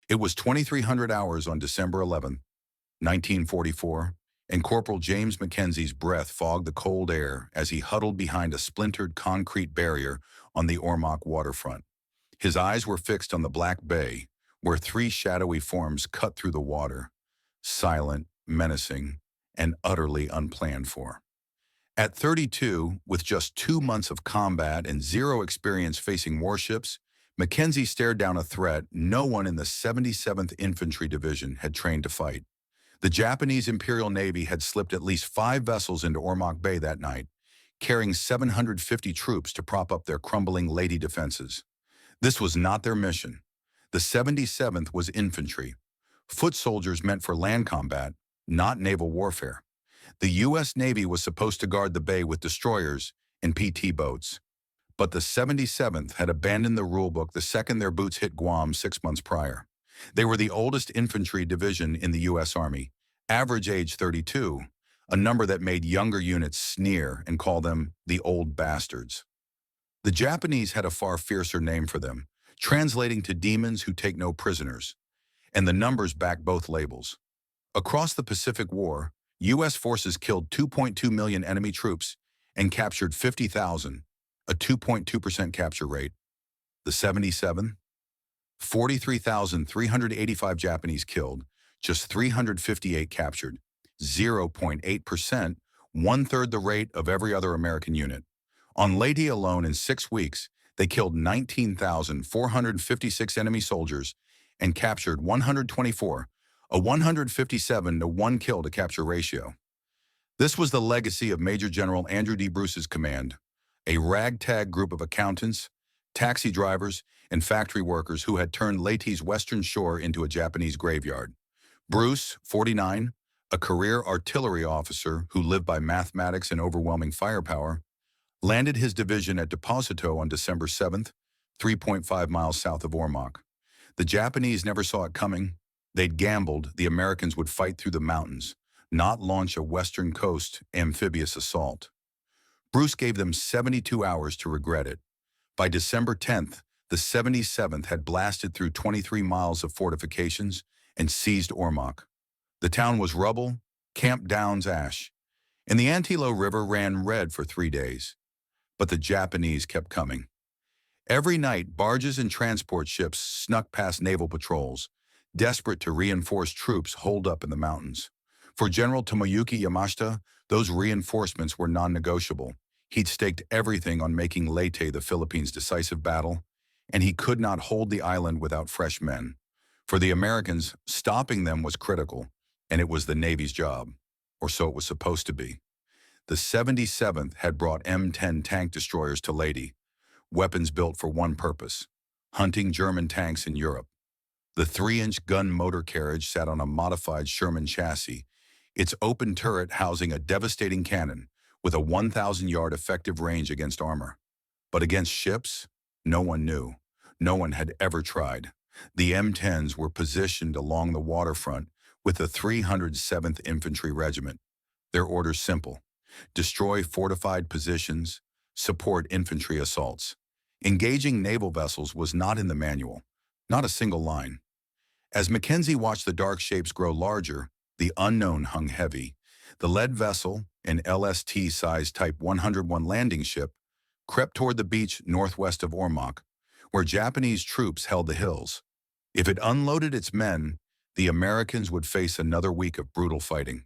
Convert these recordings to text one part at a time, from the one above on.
It was 2300 hours on December 11th, 1944, and Corporal James Mackenzie's breath fogged the cold air as he huddled behind a splintered concrete barrier on the Ormok waterfront. His eyes were fixed on the Black Bay, where three shadowy forms cut through the water, silent, menacing, and utterly unplanned for. At 32, with just 2 months of combat and zero experience facing warships, Mackenzie stared down a threat no one in the 77th Infantry Division had trained to fight. The Japanese Imperial Navy had slipped at least 5 vessels into Ormok Bay that night, carrying 750 troops to prop up their crumbling Leyte defenses. This was not their mission. The 77th was infantry, foot soldiers meant for land combat, not naval warfare. The U.S. Navy was supposed to guard the bay with destroyers and PT boats. But the 77th had abandoned the rulebook the second their boots hit Guam 6 months prior. They were the oldest infantry division in the U.S. Army, average age 32, a number that made younger units sneer and call them the old bastards. The Japanese had a far fiercer name for them, translating to demons who take no prisoners, and the numbers back both labels. Across the Pacific War, U.S. forces killed 2.2 million enemy troops and captured 50,000, a 2.2% capture rate. The 77th? 43,385 Japanese killed, just 358 captured, 0.8%, one-third the rate of every other American unit. On Leyte alone in 6 weeks, they killed 19,456 enemy soldiers and captured 124, a 157-to-1 kill-to-capture ratio. This was the legacy of Major General Andrew D. Bruce's command, a ragtag group of accountants, taxi drivers, and factory workers who had turned Leyte's western shore into a Japanese graveyard. Bruce, 49, a career artillery officer who lived by mathematics and overwhelming firepower, landed his division at Deposito on December 7th, 3.5 miles south of Ormok. The Japanese never saw it coming. They'd gambled the Americans would fight through the mountains, not launch a western coast amphibious assault. Bruce gave them 72 hours to regret it. By December 10th, the 77th had blasted through 23 miles of fortifications and seized Ormok. The town was rubble, Camp Downs ash, and the Antelo River ran red for 3 days. But the Japanese kept coming. Every night, barges and transport ships snuck past naval patrols, desperate to reinforce troops holed up in the mountains. For General Tomoyuki Yamashita, those reinforcements were non-negotiable. He'd staked everything on making Leyte the Philippines' decisive battle, and he could not hold the island without fresh men. For the Americans, stopping them was critical, and it was the Navy's job, or so it was supposed to be. The 77th had brought M10 tank destroyers to Leyte, weapons built for one purpose: hunting German tanks in Europe. The 3-inch gun motor carriage sat on a modified Sherman chassis, its open turret housing a devastating cannon with a 1,000-yard effective range against armor. But against ships, no one knew. No one had ever tried. The M10s were positioned along the waterfront with the 307th Infantry Regiment. Their orders simple: destroy fortified positions, support infantry assaults. Engaging naval vessels was not in the manual, not a single line. As Mackenzie watched the dark shapes grow larger, the unknown hung heavy. The lead vessel, an LST-sized Type 101 landing ship, crept toward the beach northwest of Ormok, where Japanese troops held the hills. If it unloaded its men, the Americans would face another week of brutal fighting.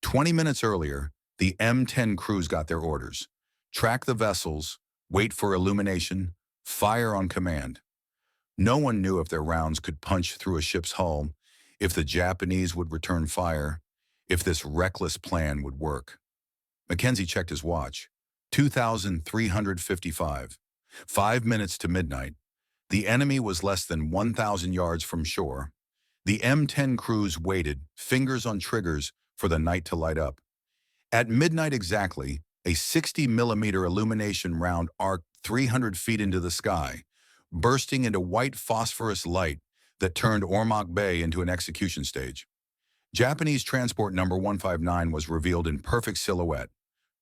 20 minutes earlier, the M10 crews got their orders: track the vessels, wait for illumination, fire on command. No one knew if their rounds could punch through a ship's hull, if the Japanese would return fire, if this reckless plan would work. Mackenzie checked his watch. 2,355. 5 minutes to midnight. The enemy was less than 1,000 yards from shore. The M10 crews waited, fingers on triggers, for the night to light up. At midnight exactly, a 60-millimeter illumination round arced 300 feet into the sky, bursting into white phosphorus light that turned Ormok Bay into an execution stage. Japanese transport number 159 was revealed in perfect silhouette,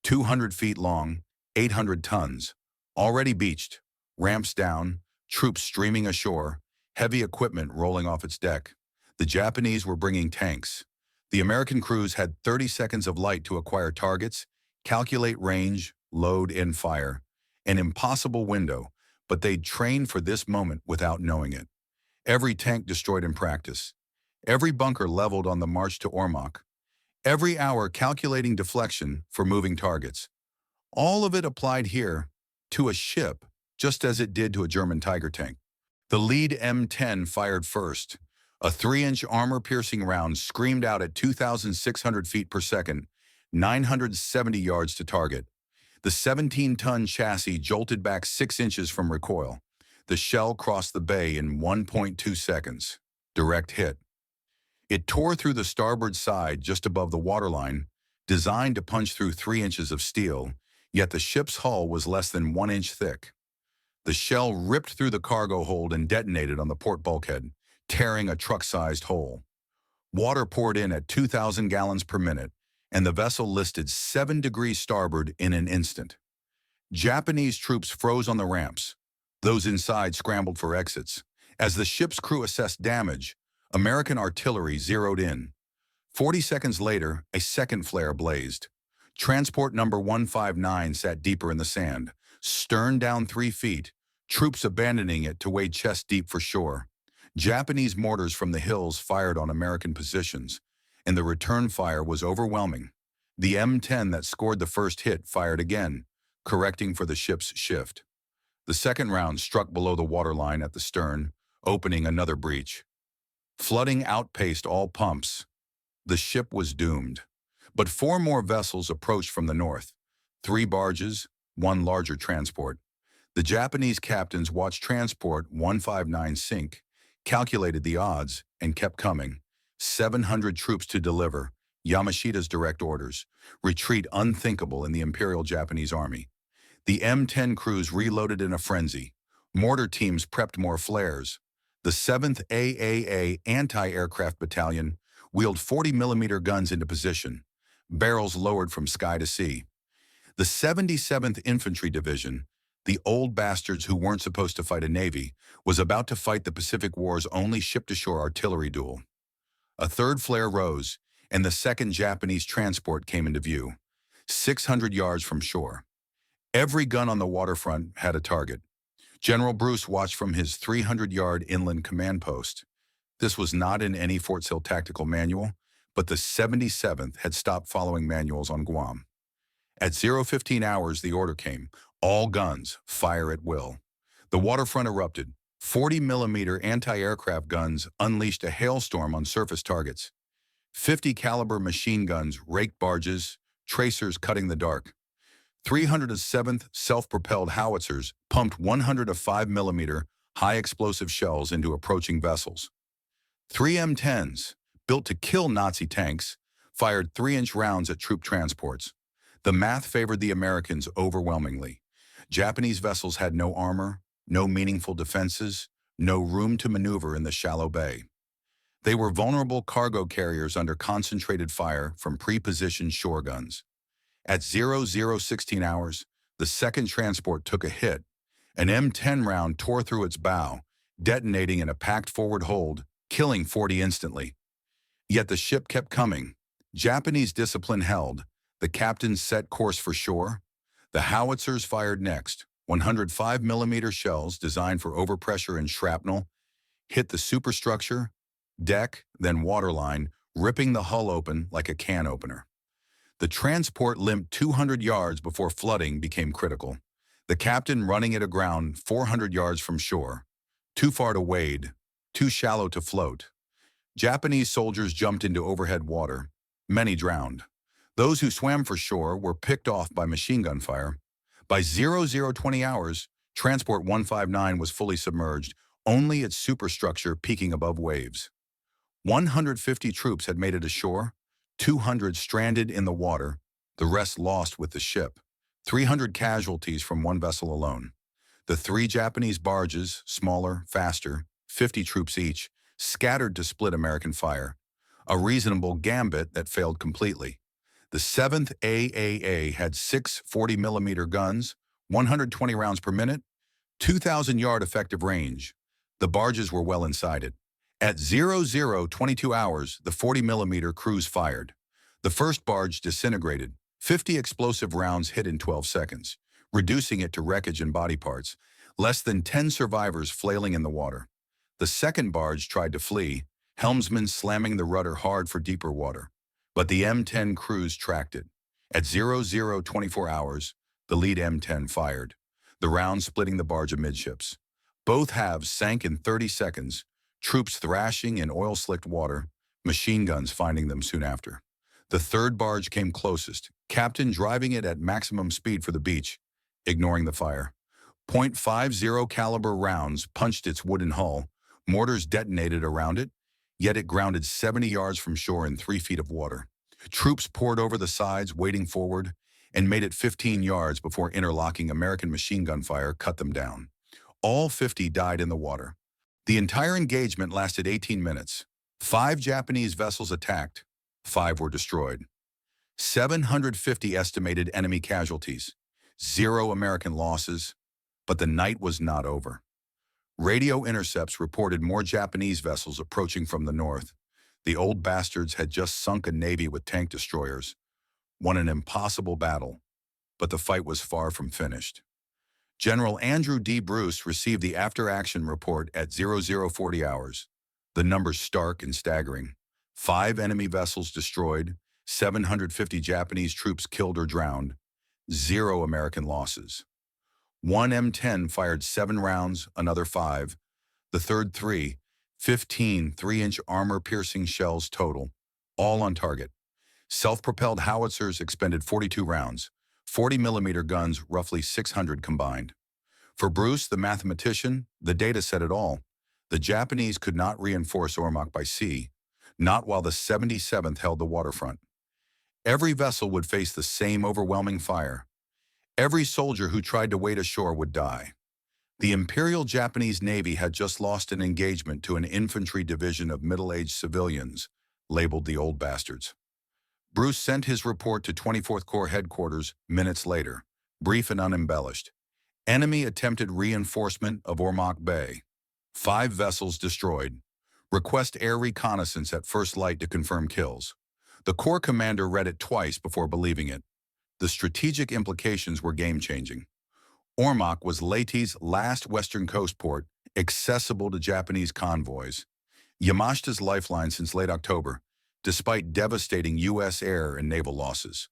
200 feet long, 800 tons, already beached, ramps down, troops streaming ashore, heavy equipment rolling off its deck. The Japanese were bringing tanks. The American crews had 30 seconds of light to acquire targets, calculate range, load, and fire. An impossible window, but they'd trained for this moment without knowing it. Every tank destroyed in practice. Every bunker leveled on the march to Ormok. Every hour calculating deflection for moving targets. All of it applied here to a ship, just as it did to a German Tiger tank. The lead M10 fired first. A 3-inch armor-piercing round screamed out at 2,600 feet per second, 970 yards to target. The 17-ton chassis jolted back 6 inches from recoil. The shell crossed the bay in 1.2 seconds. Direct hit. It tore through the starboard side just above the waterline, designed to punch through 3 inches of steel, yet the ship's hull was less than 1 inch thick. The shell ripped through the cargo hold and detonated on the port bulkhead, tearing a truck-sized hole. Water poured in at 2,000 gallons per minute, and the vessel listed 7 degrees starboard in an instant. Japanese troops froze on the ramps. Those inside scrambled for exits. As the ship's crew assessed damage, American artillery zeroed in. 40 seconds later, a second flare blazed. Transport number 159 sat deeper in the sand, stern down 3 feet, troops abandoning it to wade chest-deep for shore. Japanese mortars from the hills fired on American positions, and the return fire was overwhelming. The M10 that scored the first hit fired again, correcting for the ship's shift. The second round struck below the waterline at the stern, opening another breach. Flooding outpaced all pumps. The ship was doomed. But 4 more vessels approached from the north, 3 barges, 1 larger transport. The Japanese captains watched Transport 159 sink, calculated the odds, and kept coming. 700 troops to deliver, Yamashita's direct orders. Retreat unthinkable in the Imperial Japanese Army. The M10 crews reloaded in a frenzy. Mortar teams prepped more flares. The 7th AAA Anti-Aircraft Battalion wheeled 40mm guns into position, barrels lowered from sky to sea. The 77th Infantry Division, the old bastards who weren't supposed to fight a navy, was about to fight the Pacific War's only ship-to-shore artillery duel. A third flare rose, and the second Japanese transport came into view, 600 yards from shore. Every gun on the waterfront had a target. General Bruce watched from his 300-yard inland command post. This was not in any Fort Sill tactical manual, but the 77th had stopped following manuals on Guam. At 0:15 hours, the order came. All guns, fire at will. The waterfront erupted. 40mm anti-aircraft guns unleashed a hailstorm on surface targets. 50 caliber machine guns raked barges, tracers cutting the dark. 307th self-propelled howitzers pumped 100 of 5mm high-explosive shells into approaching vessels. 3 M10s, built to kill Nazi tanks, fired 3-inch rounds at troop transports. The math favored the Americans overwhelmingly. Japanese vessels had no armor, no meaningful defenses, no room to maneuver in the shallow bay. They were vulnerable cargo carriers under concentrated fire from pre-positioned shore guns. At 00:16 hours, the second transport took a hit. An M10 round tore through its bow, detonating in a packed forward hold, killing 40 instantly. Yet the ship kept coming. Japanese discipline held. The captains set course for shore. The howitzers fired next. 105mm shells designed for overpressure and shrapnel hit the superstructure, deck, then waterline, ripping the hull open like a can opener. The transport limped 200 yards before flooding became critical. The captain running it aground 400 yards from shore. Too far to wade, too shallow to float. Japanese soldiers jumped into overhead water. Many drowned. Those who swam for shore were picked off by machine gun fire. By 00:20 hours, Transport 159 was fully submerged, only its superstructure peaking above waves. 150 troops had made it ashore, 200 stranded in the water, the rest lost with the ship. 300 casualties from one vessel alone. The 3 Japanese barges, smaller, faster, 50 troops each, scattered to split American fire. A reasonable gambit that failed completely. The 7th AAA had 6 40mm guns, 120 rounds per minute, 2,000-yard effective range. The barges were well inside it. At 0022 hours, the 40mm cruise fired. The first barge disintegrated. 50 explosive rounds hit in 12 seconds, reducing it to wreckage and body parts. Less than 10 survivors flailing in the water. The second barge tried to flee, helmsman slamming the rudder hard for deeper water. But the M10 cruise tracked it. At 0024 hours, the lead M10 fired, the round splitting the barge amidships. Both halves sank in 30 seconds, troops thrashing in oil-slicked water, machine guns finding them soon after. The third barge came closest, captain driving it at maximum speed for the beach, ignoring the fire. .50 caliber rounds punched its wooden hull, mortars detonated around it, yet it grounded 70 yards from shore in 3 feet of water. Troops poured over the sides, wading forward, and made it 15 yards before interlocking American machine gun fire cut them down. All 50 died in the water. The entire engagement lasted 18 minutes. 5 Japanese vessels attacked, 5 were destroyed. 750 estimated enemy casualties, 0 American losses, but the night was not over. Radio intercepts reported more Japanese vessels approaching from the north. The old bastards had just sunk a navy with tank destroyers, won an impossible battle, but the fight was far from finished. General Andrew D. Bruce received the after-action report at 0040 hours. The numbers stark and staggering. 5 enemy vessels destroyed, 750 Japanese troops killed or drowned, 0 American losses. 1 M10 fired 7 rounds, another 5, the third 3, 15 3-inch armor-piercing shells total, all on target. Self-propelled howitzers expended 42 rounds, 40mm guns roughly 600 combined. For Bruce, the mathematician, the data said it all. The Japanese could not reinforce Ormok by sea, not while the 77th held the waterfront. Every vessel would face the same overwhelming fire. Every soldier who tried to wade ashore would die. The Imperial Japanese Navy had just lost an engagement to an infantry division of middle-aged civilians, labeled the Old Bastards. Bruce sent his report to 24th Corps headquarters minutes later, brief and unembellished. Enemy attempted reinforcement of Ormok Bay. 5 vessels destroyed. Request air reconnaissance at first light to confirm kills. The Corps commander read it twice before believing it. The strategic implications were game-changing. Ormok was Leyte's last western coast port, accessible to Japanese convoys. Yamashita's lifeline since late October, despite devastating U.S. air and naval losses.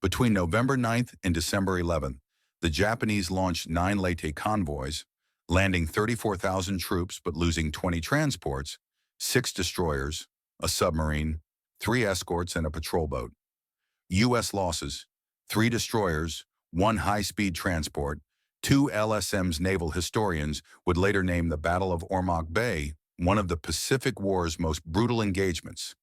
Between November 9th and December 11th, the Japanese launched 9 Leyte convoys, landing 34,000 troops but losing 20 transports, 6 destroyers, a submarine, 3 escorts, and a patrol boat. U.S. losses: 3 destroyers, 1 high-speed transport. 2 LSM's naval historians would later name the Battle of Ormok Bay one of the Pacific War's most brutal engagements,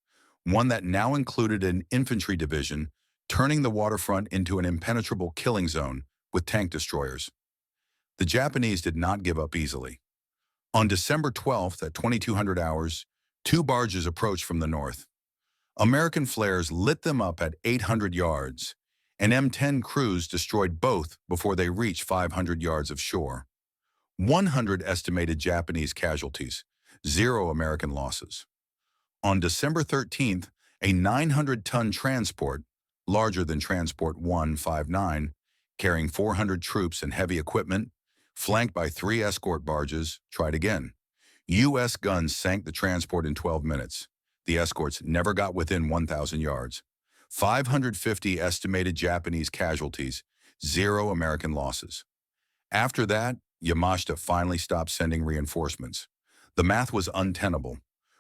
one that now included an infantry division, turning the waterfront into an impenetrable killing zone with tank destroyers. The Japanese did not give up easily. On December 12th at 2200 hours, 2 barges approached from the north. American flares lit them up at 800 yards. An M10 cruise destroyed both before they reached 500 yards of shore. 100 estimated Japanese casualties, 0 American losses. On December 13th, a 900-ton transport, larger than Transport 159, carrying 400 troops and heavy equipment, flanked by 3 escort barges, tried again. U.S. guns sank the transport in 12 minutes. The escorts never got within 1,000 yards. 550 estimated Japanese casualties, 0 American losses. After that, Yamashita finally stopped sending reinforcements. The math was untenable.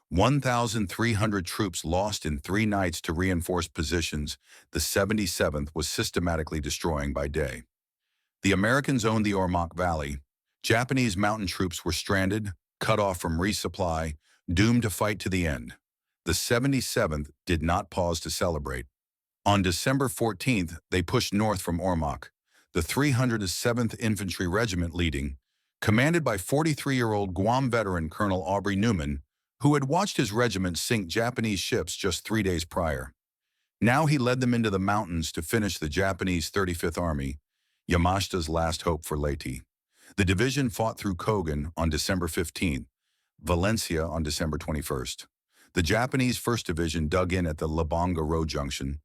1,300 troops lost in 3 nights to reinforce positions the 77th was systematically destroying by day. The Americans owned the Ormok Valley. Japanese mountain troops were stranded, cut off from resupply, doomed to fight to the end. The 77th did not pause to celebrate. On December 14th, they pushed north from Ormok, the 307th Infantry Regiment leading, commanded by 43-year-old Guam veteran Colonel Aubrey Newman, who had watched his regiment sink Japanese ships just 3 days prior. Now he led them into the mountains to finish the Japanese 35th Army, Yamashita's last hope for Leyte. The division fought through Kogan on December 15th, Valencia on December 21st. The Japanese 1st Division dug in at the Labonga Road Junction,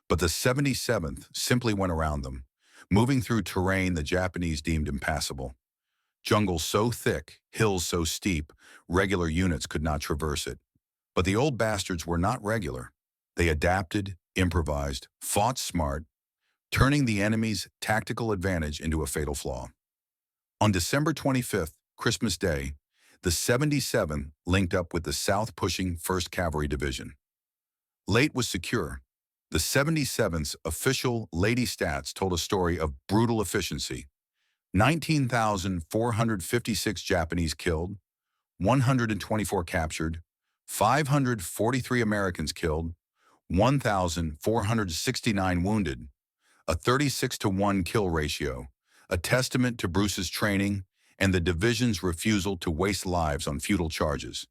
but the 77th simply went around them, moving through terrain the Japanese deemed impassable. Jungle so thick, hills so steep, regular units could not traverse it. But the old bastards were not regular. They adapted, improvised, fought smart, turning the enemy's tactical advantage into a fatal flaw. On December 25th, Christmas Day, the 77th linked up with the south-pushing 1st Cavalry Division. Leyte was secure. The 77th's official Leyte stats told a story of brutal efficiency. 19,456 Japanese killed, 124 captured, 543 Americans killed, 1,469 wounded, a 36-to-1 kill ratio, a testament to Bruce's training and the division's refusal to waste lives on futile charges.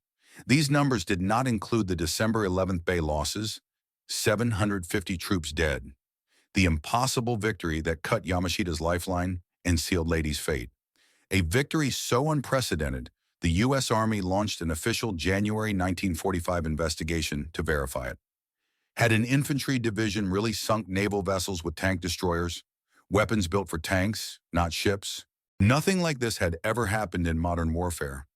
These numbers did not include the December 11th Bay losses, 750 troops dead, the impossible victory that cut Yamashita's lifeline and sealed Leyte's fate. A victory so unprecedented, the U.S. Army launched an official January 1945 investigation to verify it. Had an infantry division really sunk naval vessels with tank destroyers, weapons built for tanks, not ships? Nothing like this had ever happened in modern warfare.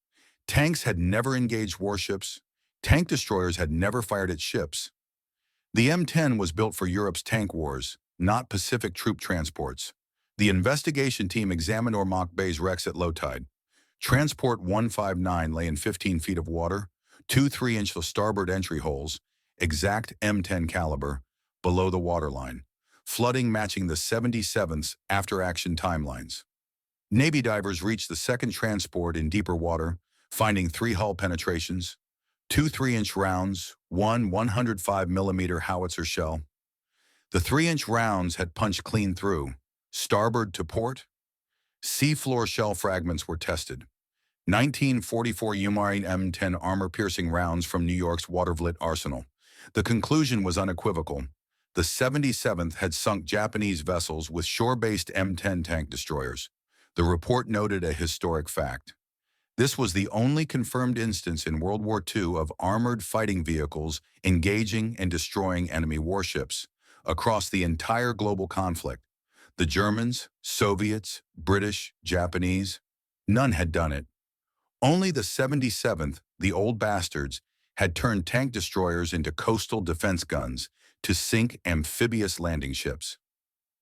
Tanks had never engaged warships. Tank destroyers had never fired at ships. The M10 was built for Europe's tank wars, not Pacific troop transports. The investigation team examined Ormok Bay's wrecks at low tide. Transport 159 lay in 15 feet of water, 2 3-inch starboard entry holes, exact M10 caliber, below the waterline, flooding matching the 77th's after-action timelines. Navy divers reached the second transport in deeper water, finding 3 hull penetrations, 2 3-inch rounds, 1 105mm howitzer shell. The 3-inch rounds had punched clean through, starboard to port. Seafloor shell fragments were tested. 1944 Umarine M10 armor-piercing rounds from New York's Watervliet arsenal. The conclusion was unequivocal. The 77th had sunk Japanese vessels with shore-based M10 tank destroyers. The report noted a historic fact. This was the only confirmed instance in World War II of armored fighting vehicles engaging and destroying enemy warships across the entire global conflict. The Germans, Soviets, British, Japanese, none had done it. Only the 77th, the old bastards, had turned tank destroyers into coastal defense guns to sink amphibious landing ships.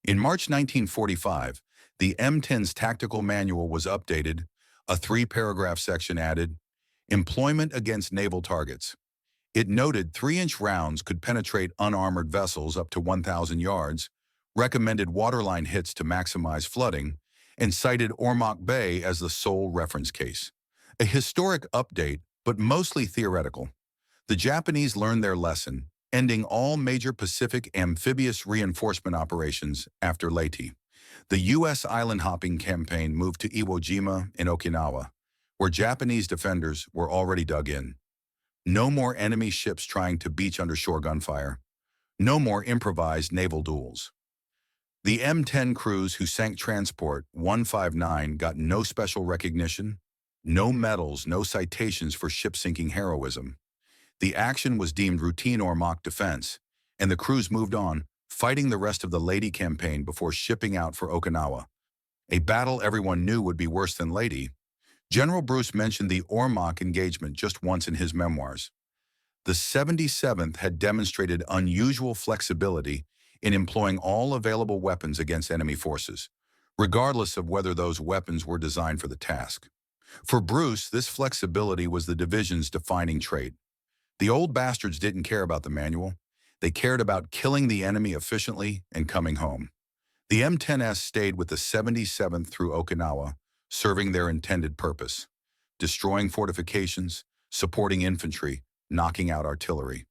In March 1945, the M10's tactical manual was updated, a 3-paragraph section added, employment against naval targets. It noted 3-inch rounds could penetrate unarmored vessels up to 1,000 yards, recommended waterline hits to maximize flooding, and cited Ormok Bay as the sole reference case. A historic update, but mostly theoretical. The Japanese learned their lesson, ending all major Pacific amphibious reinforcement operations after Leyte. The U.S. island-hopping campaign moved to Iwo Jima in Okinawa, where Japanese defenders were already dug in. No more enemy ships trying to beach undershore gunfire. No more improvised naval duels. The M10 crews who sank Transport 159 got no special recognition, no medals, no citations for ship-sinking heroism. The action was deemed routine Ormok defense, and the crews moved on, fighting the rest of the Leyte campaign before shipping out for Okinawa, a battle everyone knew would be worse than Leyte. General Bruce mentioned the Ormok engagement just once in his memoirs. The 77th had demonstrated unusual flexibility in employing all available weapons against enemy forces, regardless of whether those weapons were designed for the task. For Bruce, this flexibility was the division's defining trait. The old bastards didn't care about the manual. They cared about killing the enemy efficiently and coming home. The M10S stayed with the 77th through Okinawa, serving their intended purpose, destroying fortifications, supporting infantry, knocking out artillery.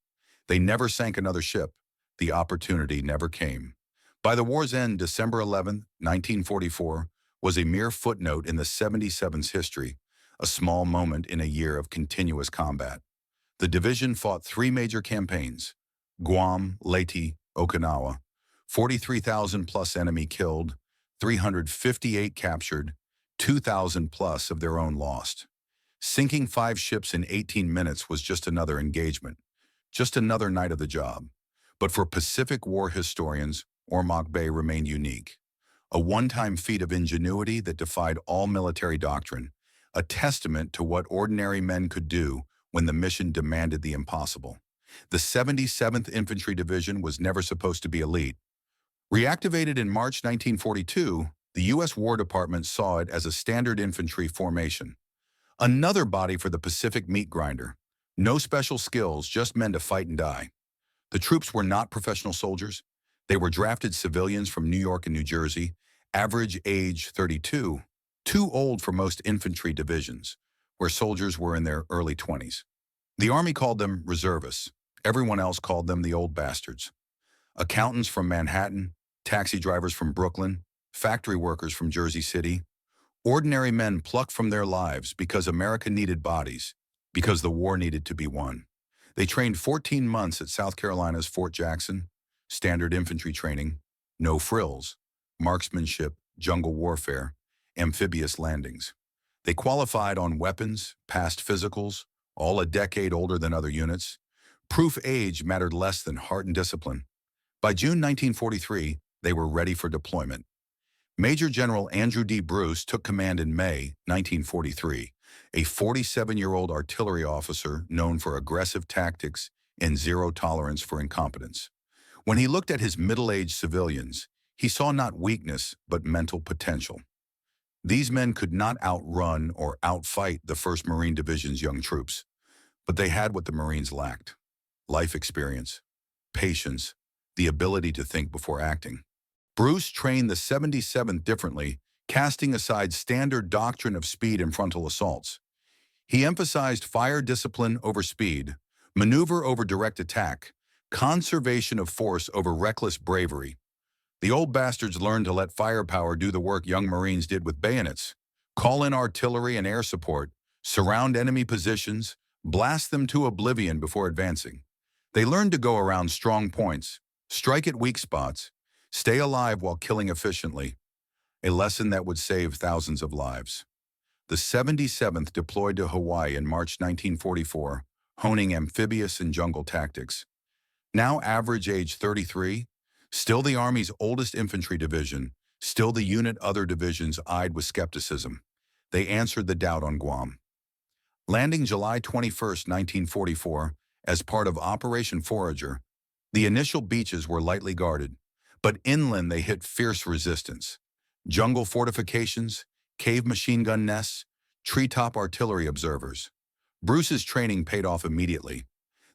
They never sank another ship. The opportunity never came. By the war's end, December 11, 1944, was a mere footnote in the 77th's history, a small moment in a year of continuous combat. The division fought 3 major campaigns: Guam, Leyte, Okinawa, 43,000 plus enemy killed, 358 captured, 2,000 plus of their own lost. Sinking 5 ships in 18 minutes was just another engagement, just another night of the job. But for Pacific War historians, Ormok Bay remained unique. A one-time feat of ingenuity that defied all military doctrine, a testament to what ordinary men could do when the mission demanded the impossible. The 77th Infantry Division was never supposed to be elite. Reactivated in March 1942, the U.S. War Department saw it as a standard infantry formation. Another body for the Pacific meat grinder. No special skills, just men to fight and die. The troops were not professional soldiers. They were drafted civilians from New York and New Jersey, average age 32, too old for most infantry divisions, where soldiers were in their early 20s. The Army called them reservists. Everyone else called them the old bastards. Accountants from Manhattan, taxi drivers from Brooklyn, factory workers from Jersey City. Ordinary men plucked from their lives because America needed bodies, because the war needed to be won. They trained 14 months at South Carolina's Fort Jackson, standard infantry training, no frills, marksmanship, jungle warfare, amphibious landings. They qualified on weapons, passed physicals, all a decade older than other units. Proof age mattered less than heart and discipline. By June 1943, they were ready for deployment. Major General Andrew D. Bruce took command in May 1943, a 47-year-old artillery officer known for aggressive tactics and zero tolerance for incompetence. When he looked at his middle-aged civilians, he saw not weakness but mental potential. These men could not outrun or outfight the 1st Marine Division's young troops, but they had what the Marines lacked: life experience, patience, the ability to think before acting. Bruce trained the 77th differently, casting aside standard doctrine of speed and frontal assaults. He emphasized fire discipline over speed, maneuver over direct attack, conservation of force over reckless bravery. The old bastards learned to let firepower do the work young Marines did with bayonets. Call in artillery and air support, surround enemy positions, blast them to oblivion before advancing. They learned to go around strong points, strike at weak spots, stay alive while killing efficiently, a lesson that would save thousands of lives. The 77th deployed to Hawaii in March 1944, honing amphibious and jungle tactics. Now average age 33, still the Army's oldest infantry division, still the unit other divisions eyed with skepticism. They answered the doubt on Guam. Landing July 21, 1944, as part of Operation Forager, the initial beaches were lightly guarded, but inland they hit fierce resistance. Jungle fortifications, cave machine gun nests, treetop artillery observers. Bruce's training paid off immediately.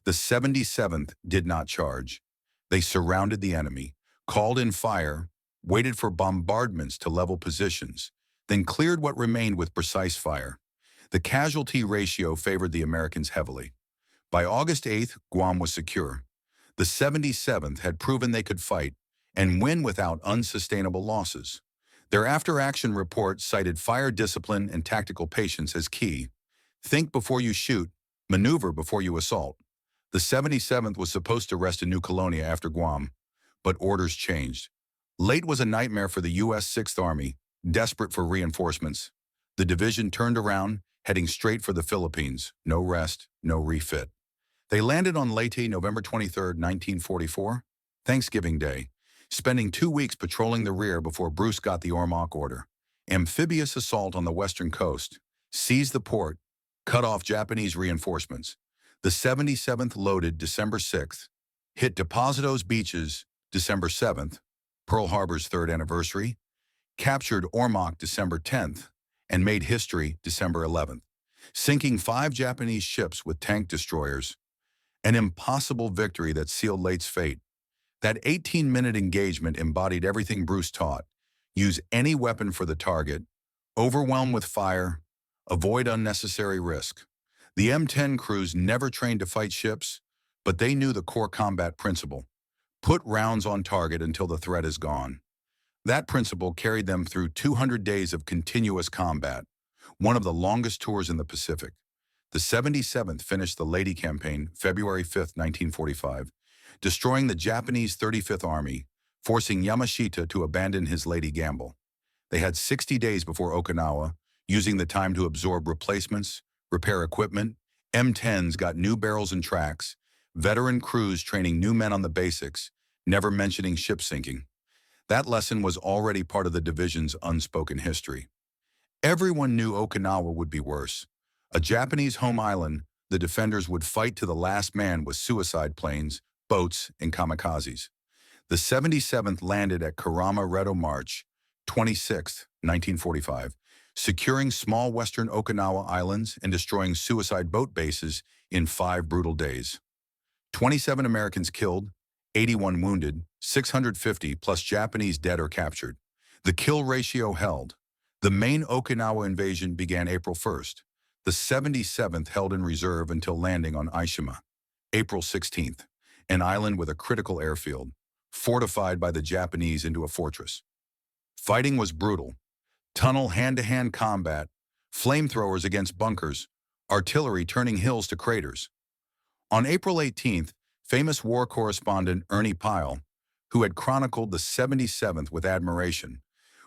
The 77th did not charge. They surrounded the enemy, called in fire, waited for bombardments to level positions, then cleared what remained with precise fire. The casualty ratio favored the Americans heavily. By August 8th, Guam was secure. The 77th had proven they could fight and win without unsustainable losses. Their after-action report cited fire discipline and tactical patience as key. Think before you shoot, maneuver before you assault. The 77th was supposed to rest in New Colonia after Guam, but orders changed. Leyte was a nightmare for the U.S. 6th Army, desperate for reinforcements. The division turned around, heading straight for the Philippines. No rest, no refit. They landed on Leyte November 23, 1944, Thanksgiving Day, spending 2 weeks patrolling the rear before Bruce got the Ormok order. Amphibious assault on the western coast, seized the port, cut off Japanese reinforcements. The 77th loaded December 6th, hit Deposito's beaches December 7th, Pearl Harbor's 3rd anniversary, captured Ormok December 10th, and made history December 11th, sinking 5 Japanese ships with tank destroyers. An impossible victory that sealed Leyte's fate. That 18-minute engagement embodied everything Bruce taught. Use any weapon for the target, overwhelm with fire, avoid unnecessary risk. The M10 crews never trained to fight ships, but they knew the core combat principle. Put rounds on target until the threat is gone. That principle carried them through 200 days of continuous combat, one of the longest tours in the Pacific. The 77th finished the Leyte campaign February 5, 1945, destroying the Japanese 35th Army, forcing Yamashita to abandon his Leyte gamble. They had 60 days before Okinawa, using the time to absorb replacements, repair equipment, M10s got new barrels and tracks, veteran crews training new men on the basics, never mentioning ship sinking. That lesson was already part of the division's unspoken history. Everyone knew Okinawa would be worse. A Japanese home island, the defenders would fight to the last man with suicide planes, boats, and kamikazes. The 77th landed at Karama Redo March 26, 1945, securing small western Okinawa islands and destroying suicide boat bases in 5 brutal days. 27 Americans killed, 81 wounded, 650 plus Japanese dead or captured. The kill ratio held. The main Okinawa invasion began April 1st. The 77th held in reserve until landing on Aishima, April 16th, an island with a critical airfield, fortified by the Japanese into a fortress. Fighting was brutal. Tunnel hand-to-hand combat, flamethrowers against bunkers, artillery turning hills to craters. On April 18th, famous war correspondent Ernie Pyle, who had chronicled the 77th with admiration,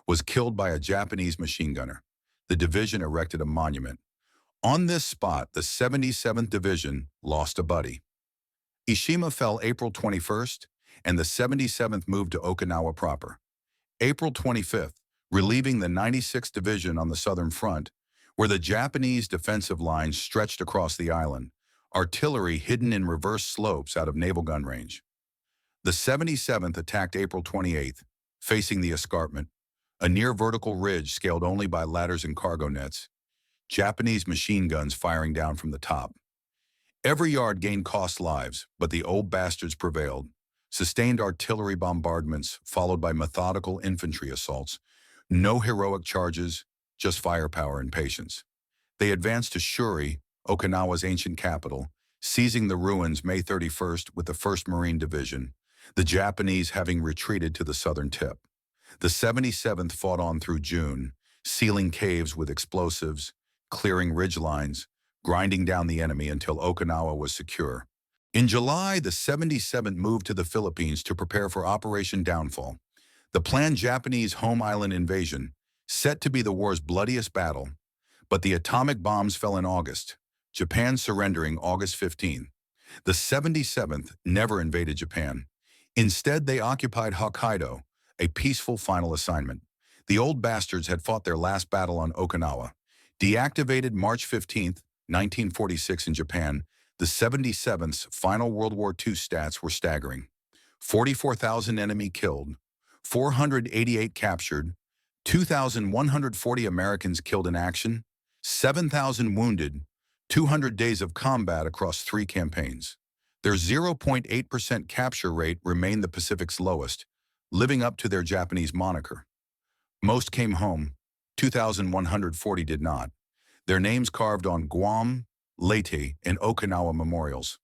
was killed by a Japanese machine gunner. The division erected a monument. On this spot, the 77th Division lost a buddy. Ishima fell April 21st, and the 77th moved to Okinawa proper. April 25th, relieving the 96th Division on the southern front, where the Japanese defensive lines stretched across the island, artillery hidden in reverse slopes out of naval gun range. The 77th attacked April 28th, facing the escarpment, a near-vertical ridge scaled only by ladders and cargo nets, Japanese machine guns firing down from the top. Every yard gained cost lives, but the old bastards prevailed. Sustained artillery bombardments followed by methodical infantry assaults. No heroic charges, just firepower and patience. They advanced to Shuri, Okinawa's ancient capital, seizing the ruins May 31st with the 1st Marine Division, the Japanese having retreated to the southern tip. The 77th fought on through June, sealing caves with explosives, clearing ridgelines, grinding down the enemy until Okinawa was secure. In July, the 77th moved to the Philippines to prepare for Operation Downfall, the planned Japanese home island invasion, set to be the war's bloodiest battle. But the atomic bombs fell in August, Japan surrendering August 15. The 77th never invaded Japan. Instead, they occupied Hokkaido, a peaceful final assignment. The old bastards had fought their last battle on Okinawa. Deactivated March 15, 1946 in Japan, the 77th's final World War II stats were staggering. 44,000 enemy killed, 488 captured, 2,140 Americans killed in action, 7,000 wounded, 200 days of combat across 3 campaigns. Their 0.8% capture rate remained the Pacific's lowest, living up to their Japanese moniker. Most came home, 2,140 did not. Their names carved on Guam, Leyte, and Okinawa memorials.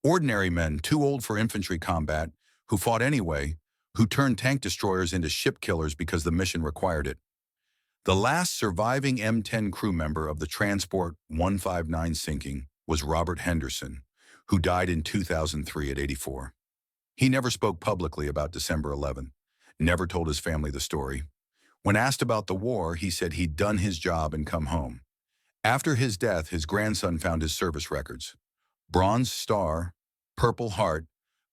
Ordinary men too old for infantry combat, who fought anyway, who turned tank destroyers into ship killers because the mission required it. The last surviving M10 crew member of the transport 159 sinking was Robert Henderson, who died in 2003 at 84. He never spoke publicly about December 11, never told his family the story. When asked about the war, he said he'd done his job and come home. After his death, his grandson found his service records. Bronze Star, Purple Heart,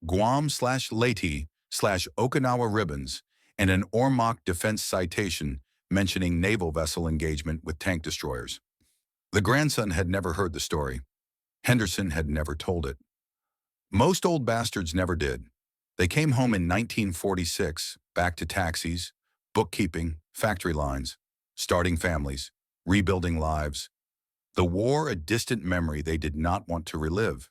Guam/Leyte/Okinawa ribbons, and an Ormok defense citation mentioning naval vessel engagement with tank destroyers. The grandson had never heard the story. Henderson had never told it. Most old bastards never did. They came home in 1946, back to taxis, bookkeeping, factory lines, starting families, rebuilding lives. The war a distant memory they did not want to relive.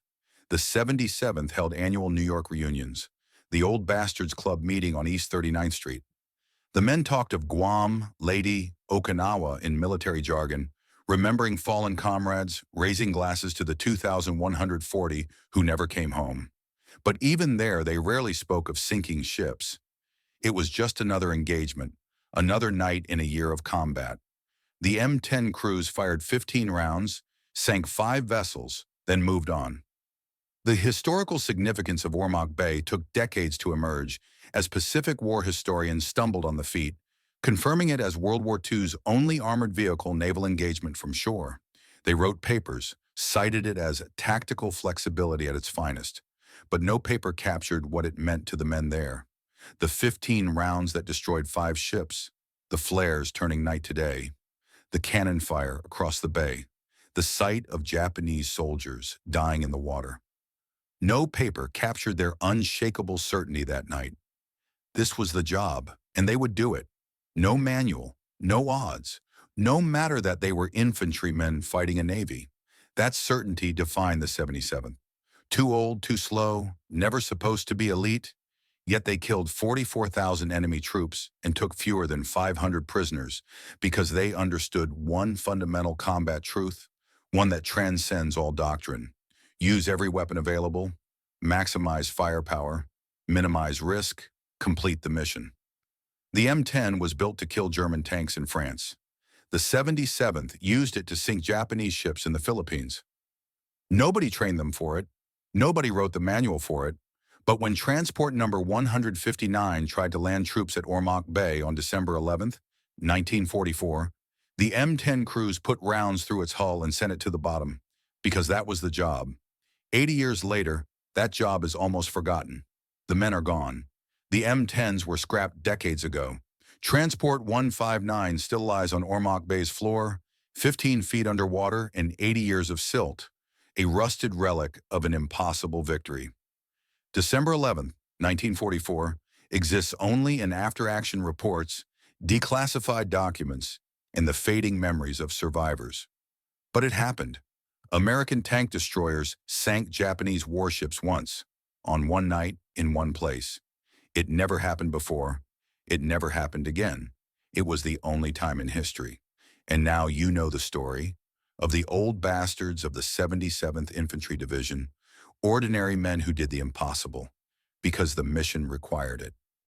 The 77th held annual New York reunions, the Old Bastards Club meeting on East 39th Street. The men talked of Guam, Leyte, Okinawa in military jargon, remembering fallen comrades, raising glasses to the 2,140 who never came home. But even there, they rarely spoke of sinking ships. It was just another engagement, another night in a year of combat. The M10 crews fired 15 rounds, sank 5 vessels, then moved on. The historical significance of Ormok Bay took decades to emerge as Pacific War historians stumbled on the feat, confirming it as World War II's only armored vehicle naval engagement from shore. They wrote papers, cited it as tactical flexibility at its finest, but no paper captured what it meant to the men there. The 15 rounds that destroyed 5 ships, the flares turning night to day, the cannon fire across the bay, the sight of Japanese soldiers dying in the water. No paper captured their unshakable certainty that night. This was the job, and they would do it. No manual, no odds, no matter that they were infantrymen fighting a navy. That certainty defined the 77th. Too old, too slow, never supposed to be elite, yet they killed 44,000 enemy troops and took fewer than 500 prisoners because they understood one fundamental combat truth, one that transcends all doctrine. Use every weapon available, maximize firepower, minimize risk, complete the mission. The M10 was built to kill German tanks in France. The 77th used it to sink Japanese ships in the Philippines. Nobody trained them for it. Nobody wrote the manual for it. But when transport number 159 tried to land troops at Ormok Bay on December 11th, 1944, the M10 crews put rounds through its hull and sent it to the bottom, because that was the job. 80 years later, that job is almost forgotten. The men are gone. The M10s were scrapped decades ago. Transport 159 still lies on Ormok Bay's floor, 15 feet underwater and 80 years of silt, a rusted relic of an impossible victory. December 11th, 1944, exists only in after-action reports, declassified documents, and the fading memories of survivors. But it happened. American tank destroyers sank Japanese warships once, on one night, in one place. It never happened before. It never happened again. It was the only time in history. And now you know the story of the old bastards of the 77th Infantry Division, ordinary men who did the impossible because the mission required it.